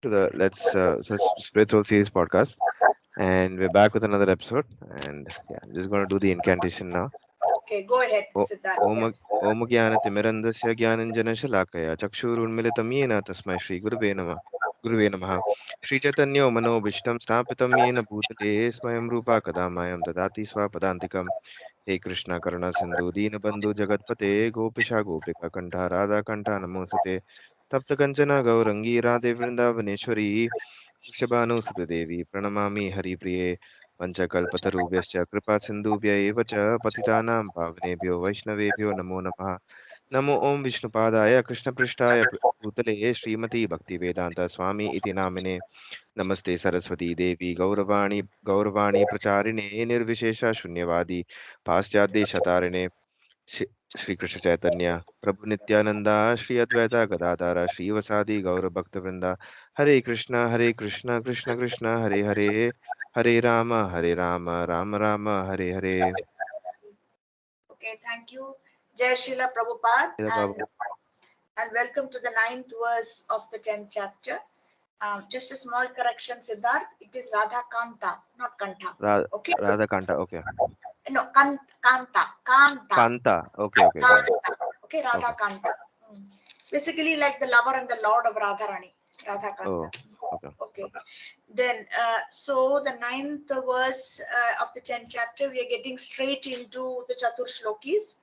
to the Spiritual Series podcast, and we're back with another episode. And yeah, I'm just going to do the incantation now. Okay, go ahead, O- Siddharth. Om Yeah. Om Jnanatimirandasya Jnananjanashalakaya Chakshurunmilitam Yena Tasmai Shri Guruve Namaha Shri Chaitanya Manobishtam Stapitam Yena Bhutale Swayam Rupa Kadamayam Dadati Swapadantikam He Krishna Karuna Sindhu Deenabandhu Jagatpate Gopisha Gopika Kanta Radha Kanta Namosate Tapta Kanchana Gaurangi Radhe Vrindavaneshwari वृषभानुसुते देवी प्रणमामि हरिप्रिये पञ्चकल्पतरुभ्यश्च कृपासिन्धुभ्य एव च पतितानां पावनेभ्यो वैष्णवेभ्यो नमो नमः नमो ॐ विष्णुपादाय कृष्णपृष्ठाय भूतले श्रीमती भक्तिवेदान्त स्वामी इति नामिने नमस्ते सरस्वती देवी गौरवाणी प्रचारिणे निर्विशेष शून्यवादी पाश्चात्यदेशतारिणे श्री श्री कृष्ण चैतन्य प्रभु नित्यानंदा श्री अद्वैता गदाधार श्रीवसादि गौर भक्तवृंदा हरे Krishna Krishna Krishna Hare Hare Hare Ram Ram Ram Hare Hare Okay, thank you. Jai Srila Prabhupada Jai Prabhu- and welcome to the ninth verse of the 10th chapter. Just a small correction, Siddharth. It is Radha Kanta, not Kantha. Ra- Okay? Radha Kanta, okay. No, Kanta. Kanta. Kanta, okay, got it. Kanta. Okay, Radha Okay. Kanta. Basically, like the lover and the lord of Radharani. Radha Kanta. Oh, okay. Okay. Then, so the ninth verse of the 10th chapter, we are getting straight into the Chatur Shlokis.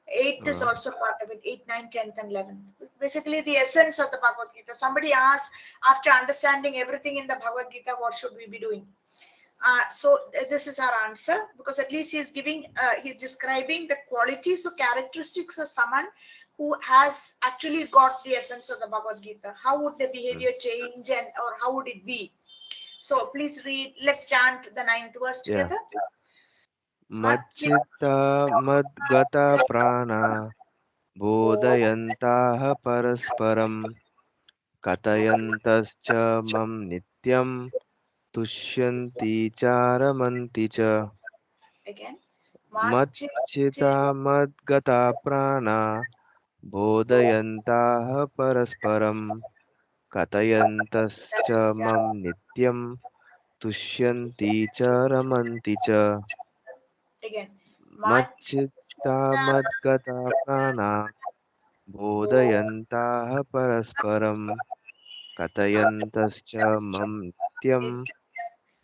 Eighth is Uh, also part of it, 8, 9, 10th, and 11th. Basically, the essence of the Bhagavad Gita. Somebody asked, after understanding everything in the Bhagavad Gita, what should we be doing? This is our answer, because at least he's describing the qualities or characteristics of someone who has actually got the essence of the Bhagavad Gita. How would the mm. behavior change, and or how would it be? So please read. Let's chant the ninth verse Yeah. together. Machchitta madgata prana bodhayantaha parasparam कथयन्तश्च मम नित्यं तुष्यन्ति चारमन्ति च Again. मच्चिता मद्गता प्राणा बोधयन्ताः परस्परं कथयन्तश्च मम नित्यं तुष्यन्ति च रमन्ति च Again. मच्चित्ता मद्गता प्राणा बोधयन्ताः परस्परं कथयन्तश्च मम नित्यं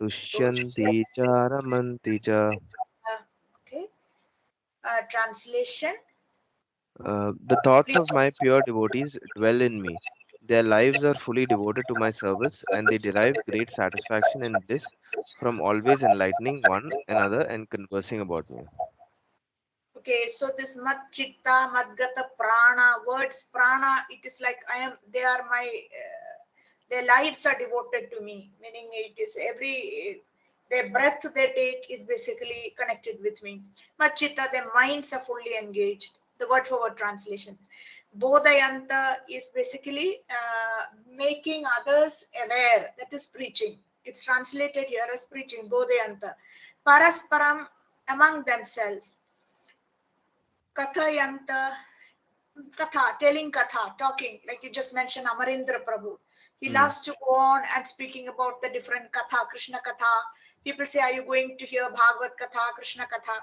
तुष्यन्ति च रमन्ति च. Okay. Translation. The thoughts Please. of my pure devotees dwell in me. Their lives are fully devoted to my service, and they derive great satisfaction and bliss from always enlightening one another and conversing about me. Okay, so this mat chitta, madgata, prana, words prana, it is like they are my, their lives are devoted to me, meaning it is their breath they take is basically connected with me. Mat chitta, their minds are fully engaged. The word for word translation. Bodhayanta is basically making others aware, that is preaching. It's translated here as preaching, Bodhayanta. Parasparam, among themselves. Kathayanta, Katha, telling Katha, talking, like you just mentioned Amarendra Prabhu. He Mm. loves to go on and speaking about the different Katha, Krishna Katha. People say, are you going to hear Bhagavad Katha, Krishna Katha?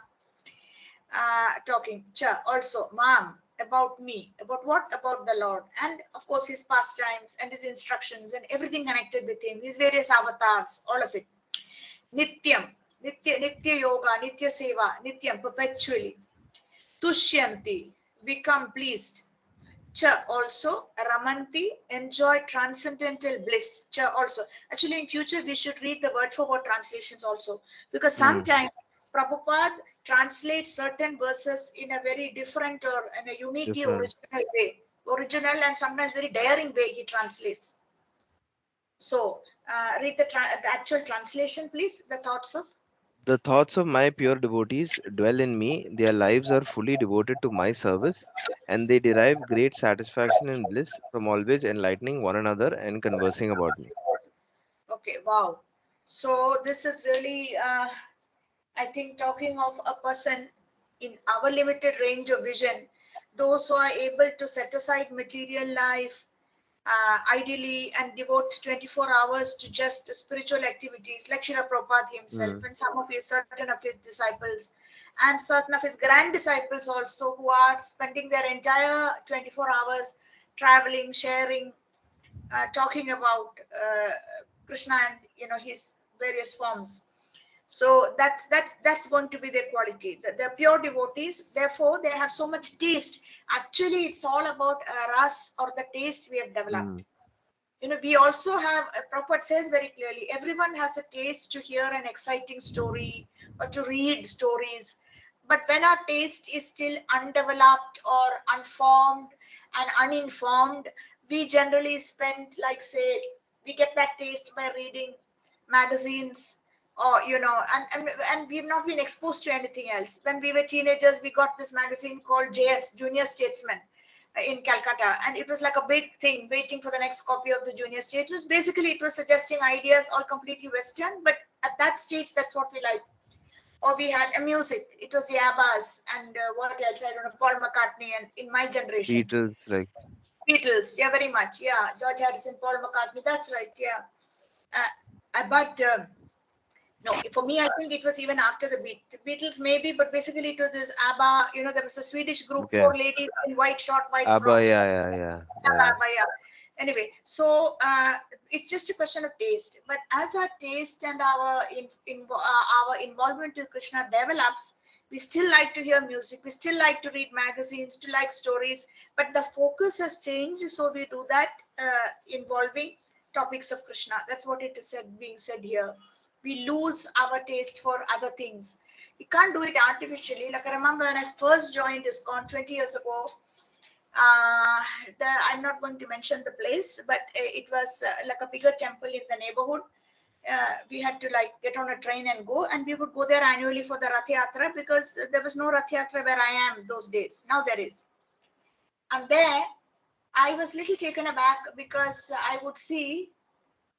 Talking. Cha, also, Mam, about me. About what? About the Lord. And of course, his pastimes and his instructions and everything connected with him, his various avatars, all of it. Nityam, Nitya Yoga, Nitya Seva, Nityam, perpetually. Tushyanti, become pleased. Cha also, Ramanti, enjoy transcendental bliss. Cha also. Actually, in future, we should read the word for word translations also. Because Mm. sometimes Prabhupada translates certain verses in a very different or in a uniquely Different. original way. Original and sometimes very daring way he translates. So, read the actual translation, please. The thoughts of. The thoughts of my pure devotees dwell in me. Their lives are fully devoted to my service, and they derive great satisfaction and bliss from always enlightening one another and conversing about me. Okay, wow. So, this is really. I think talking of a person in our limited range of vision, those who are able to set aside material life, ideally and devote 24 hours to just spiritual activities, like Srila Prabhupada himself, and some of his certain of his disciples, and certain of his grand disciples also, who are spending their entire 24 hours traveling, sharing, talking about Krishna and his various forms. So that's going to be their quality. They're pure devotees. Therefore, they have so much taste. Actually, it's all about ras, or the taste we have developed. We also have, Prabhupada says very clearly, everyone has a taste to hear an exciting story or to read stories. But when our taste is still undeveloped or unformed and uninformed, we generally spend, like, say, we get that taste by reading magazines, or and we've not been exposed to anything else. When we were teenagers, we got this magazine called JS, Junior Statesman, in Calcutta, and it was like a big thing, waiting for the next copy of the Junior Statesman. Basically, it was suggesting ideas all completely Western, but at that stage, that's what we like. Or we had a music. It was the Abbas and what else? I don't know, Paul McCartney, and in my generation, Beatles, like. Beatles. Yeah, very much. Yeah, George Harrison, Paul McCartney. That's right. Yeah, but. No, for me, I think it was even after the Beatles, maybe, but basically it was this ABBA. There was a Swedish group, Okay. 4 ladies in short white ABBA, frocks. yeah. ABBA, yeah. Anyway, so it's just a question of taste. But as our taste and our involvement with Krishna develops, we still like to hear music. We still like to read magazines, to like stories. But the focus has changed, so we do that involving topics of Krishna. That's what it is being said here. We lose our taste for other things. You can't do it artificially. Like, I remember when I first joined ISKCON 20 years ago, I'm not going to mention the place, but it was like a bigger temple in the neighborhood. We had to get on a train and go, and we would go there annually for the Rath Yatra, because there was no Rath Yatra where I am those days. Now there is. And there, I was little taken aback, because I would see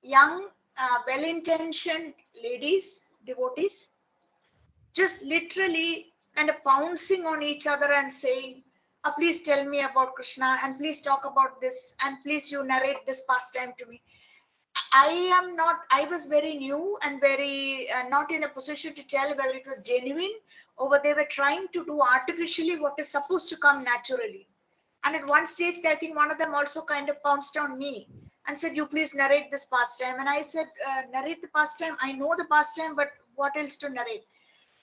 young, well-intentioned ladies, devotees, just literally kind of pouncing on each other and saying, please tell me about Krishna, and please talk about this, and please you narrate this pastime to me. I was very new and very not in a position to tell whether it was genuine or whether they were trying to do artificially what is supposed to come naturally. And at one stage, I think one of them also kind of pounced on me and said, you please narrate this pastime. And I said, narrate the pastime? I know the pastime, but what else to narrate?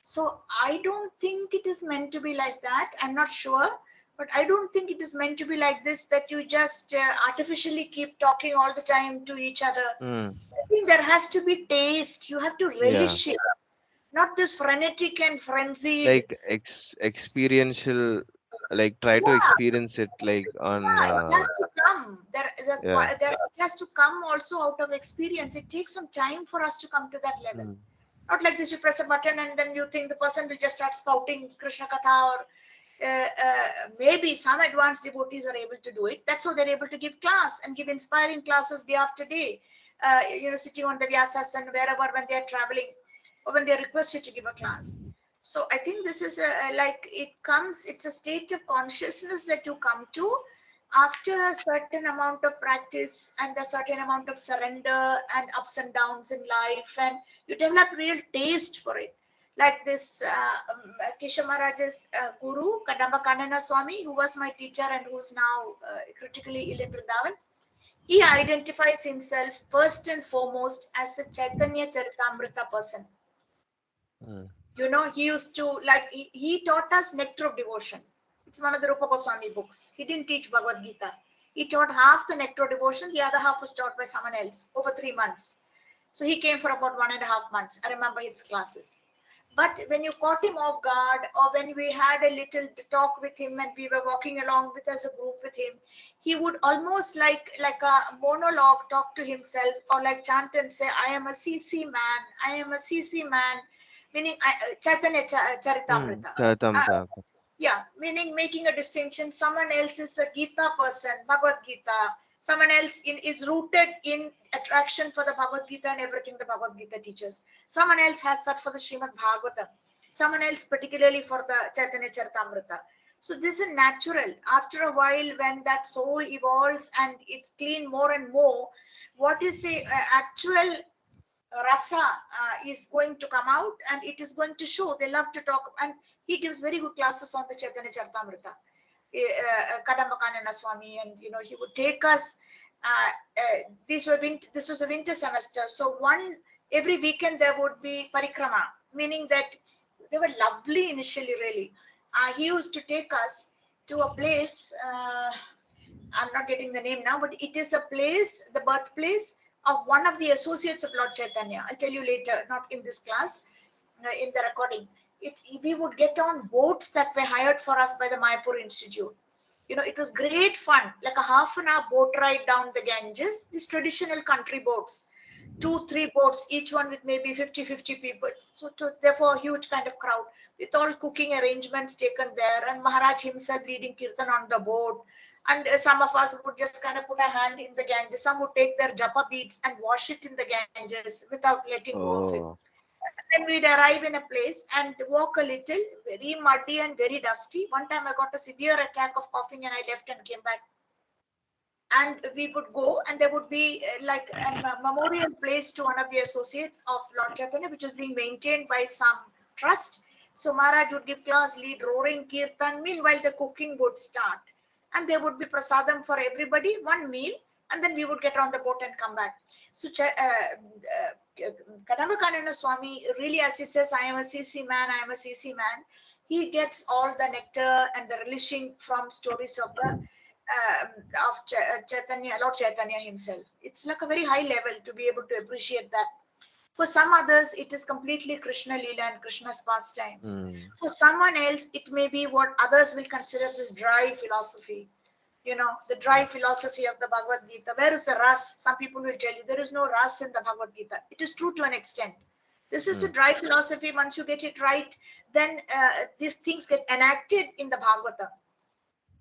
So I don't think it is meant to be like that. I'm not sure, but I don't think it is meant to be like this, that you just artificially keep talking all the time to each other. I think there has to be taste. You have to relish it, not this frenetic and frenzied. Like experiential, like try to experience it like on. It has to come. Yeah. It has to come also out of experience. It takes some time for us to come to that level. Not like this, you press a button and then you think the person will just start spouting Krishna Katha, or maybe some advanced devotees are able to do it. That's how they're able to give class and give inspiring classes day after day, sitting on the Vyasas and wherever when they're traveling or when they're requested to give a class. So I think this is it's a state of consciousness that you come to after a certain amount of practice and a certain amount of surrender and ups and downs in life, and you develop real taste for it. Like this Keshav Maharaj's guru, Kadamba Kanana Swami, who was my teacher and who's now critically ill in Vrindavan, he identifies himself first and foremost as a Chaitanya Charitamrita person. He used to, he taught us Nectar of Devotion. It's one of the Rupa Goswami books. He didn't teach Bhagavad Gita. He taught half the Nectar of Devotion, the other half was taught by someone else over 3 months. So he came for about 1.5 months. I remember his classes. But when you caught him off guard, or when we had a little talk with him and we were walking along with as a group with him, he would almost like a monologue talk to himself, or like chant and say, I am a CC man, I am a CC man, meaning Chaitanya Charitamrita. Yeah, meaning making a distinction. Someone else is a Gita person, Bhagavad Gita. Someone else is rooted in attraction for the Bhagavad Gita and everything the Bhagavad Gita teaches. Someone else has that for the Srimad Bhagavatam. Someone else particularly for the Chaitanya Charitamrita. So this is natural. After a while, when that soul evolves and it's clean more and more, what is the actual rasa is going to come out, and it is going to show. They love to talk, and he gives very good classes on the Chaitanya Charitamrita. Kadamba Kanana Swami, and he would take us. This was the winter semester, so every weekend there would be parikrama, meaning that they were lovely initially. Really, he used to take us to a place. I'm not getting the name now, but it is a place, the birthplace of one of the associates of Lord Chaitanya. I'll tell you later, not in this class, in the recording. We would get on boats that were hired for us by the Mayapur Institute. It was great fun, like a half an hour boat ride down the Ganges, these traditional country boats, 2-3 boats, each one with maybe 50 people. So therefore a huge kind of crowd with all cooking arrangements taken there, and Maharaj himself leading kirtan on the boat. And some of us would just kind of put a hand in the Ganges. Some would take their japa beads and wash it in the Ganges without letting go of it. Oh. Then we'd arrive in a place and walk a little, very muddy and very dusty. One time I got a severe attack of coughing and I left and came back. And we would go, and there would be like a memorial place to one of the associates of Lord Chaitanya, which was being maintained by some trust. So Maharaj would give class, lead roaring kirtan. Meanwhile, the cooking would start. And there would be prasadam for everybody, one meal, and then we would get on the boat and come back. So Kadamba Kanana Swami, really, as he says, I am a CC man, I am a CC man. He gets all the nectar and the relishing from stories of the Chaitanya, Lord Chaitanya himself. It's like a very high level to be able to appreciate that. For some others, it is completely Krishna Leela and Krishna's pastimes. For someone else, it may be what others will consider this dry philosophy. The dry philosophy of the Bhagavad Gita. Where is the ras? Some people will tell you there is no ras in the Bhagavad Gita. It is true to an extent. This is the dry philosophy. Once you get it right, then these things get enacted in the Bhagavatam.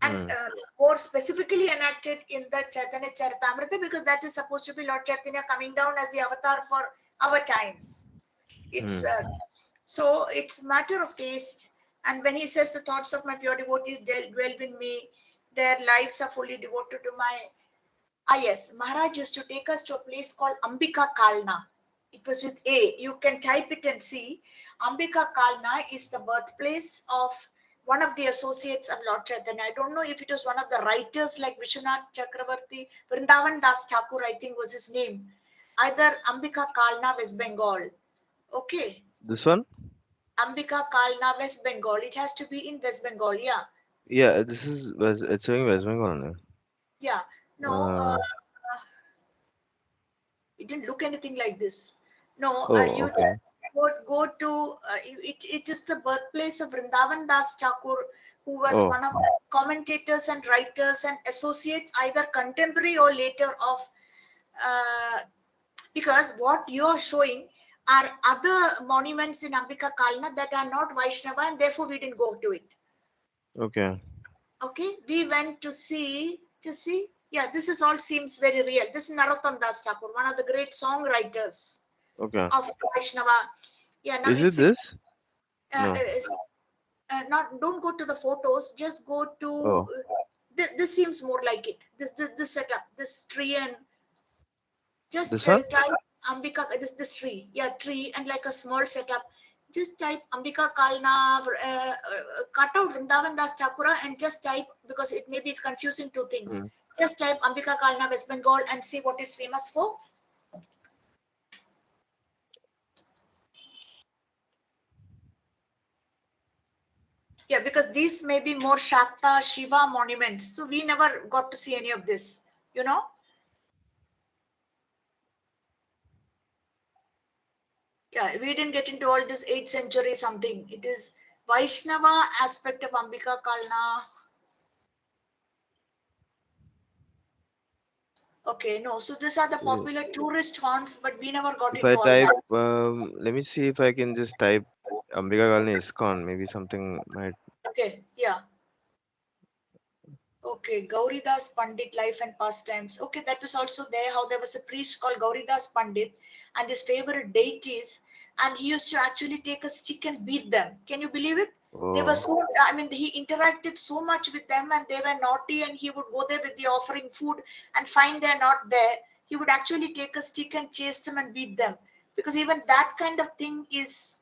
And more specifically enacted in the Chaitanya Charitamrita, because that is supposed to be Lord Chaitanya coming down as the avatar for our times. It's so it's matter of taste. And when he says the thoughts of my pure devotees dwell in me, their lives are fully devoted to my. Yes, Maharaj used to take us to a place called Ambika Kalna. It was with A. You can type it and see. Ambika Kalna is the birthplace of one of the associates of Lord Chaitanya. I don't know if it was one of the writers like Vishwanath Chakravarti, Vrindavan Das Thakur, I think was his name. Either Ambika Kalna, West Bengal. Okay. This one? Ambika Kalna, West Bengal. It has to be in West Bengal, yeah. Yeah, it's showing West Bengal now. Yeah. No, it didn't look anything like this. No, you okay. just go to, it is the birthplace of Vrindavan Das Thakur, who was one of the commentators and writers and associates, either contemporary or later of, because what you are showing are other monuments in Ambika Kalna that are not Vaishnava, and therefore we didn't go to it. Okay. Okay, we went to see, yeah, this is all seems very real. This is Narottam Das Thakur, one of the great songwriters of Vaishnava. Yeah, now is it this? No. Don't go to the photos, just go to this seems more like it. This setup, this tree, and just try Ambika, this tree, yeah, tree, and like a small setup. Just type Ambika Kalna, cut out Vrindavan Das Thakura and just type, because it maybe it's confusing two things. Just type Ambika Kalna, West Bengal, and see what it's famous for. Yeah, because these may be more Shakta, Shiva monuments. So we never got to see any of this, Yeah, we didn't get into all this 8th century something. It is Vaishnava aspect of Ambika Kalna. Okay, no. So these are the popular tourist haunts, but we never got into all that. Let me see if I can just type Ambika Kalni ISKCON. Maybe something might. Okay, yeah. Okay, Gauridas Pandit, life and pastimes. Okay, that was also there. How there was a priest called Gauridas Pandit, and his favorite deities, and he used to actually take a stick and beat them. Can you believe it? They were Oh. so, I mean, he interacted so much with them, and they were naughty, and he would go there with the offering food and find they're not there. He would actually take a stick and chase them and beat them, because even that kind of thing is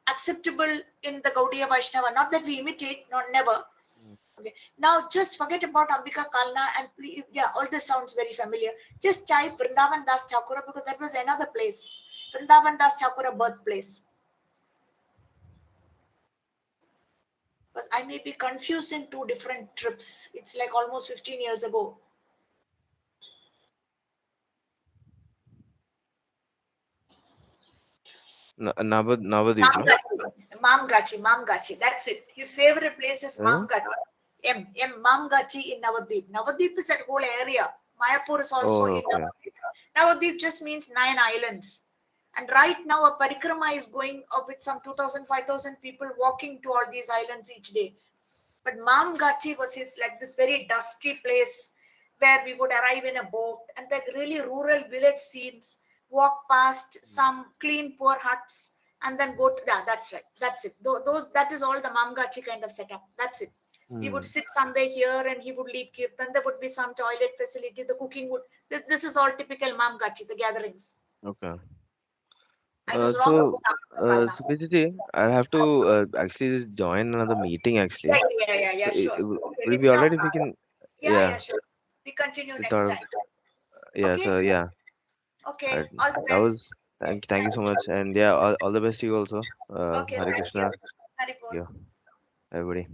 acceptable in the Gaudiya Vaishnava. Not that we imitate, not never. Mm. Okay. Now just forget about Ambika Kalna, and please, yeah, all this sounds very familiar. Just type Vrindavan Das Thakura, because that was another place. Vrindavan Das Thakura birthplace. Because I may be confusing two different trips. It's like almost 15 years ago. Navadip, no? Mamgachi, Mamgachi, Mamgachi. That's it. His favorite place is Huh? Mamgachi. Mamgachi in Navadip. Navadip is that whole area. Mayapur is also Oh, in okay. Navadip. Navadip just means 9 islands. And right now, a parikrama is going up with some 2,000, 5,000 people walking to all these islands each day. But Mamgachi was his like this very dusty place where we would arrive in a boat, and like really rural village scenes, walk past some clean poor huts, and then go to that's right, that's it. Those that is all the Mamgachi kind of setup. That's it. We would Hmm. sit somewhere here, and he would lead kirtan. There would be some toilet facility. The cooking would. This is all typical Mamgachi. The gatherings. Okay. I was wrong So, about Kalna. Supriya Chechi, I'll have to actually just join another meeting Yeah, actually. yeah, So, sure. Okay, will it it's be now. alright if we can? Yeah, Yeah, sure. We continue we next thought of, time. yeah. Okay? So yeah, Okay. All the that was best. Okay. thank you Thank so much, you. and yeah, all the best to you also. Okay, Hare thank you. Krishna. Haribol. Yeah, everybody.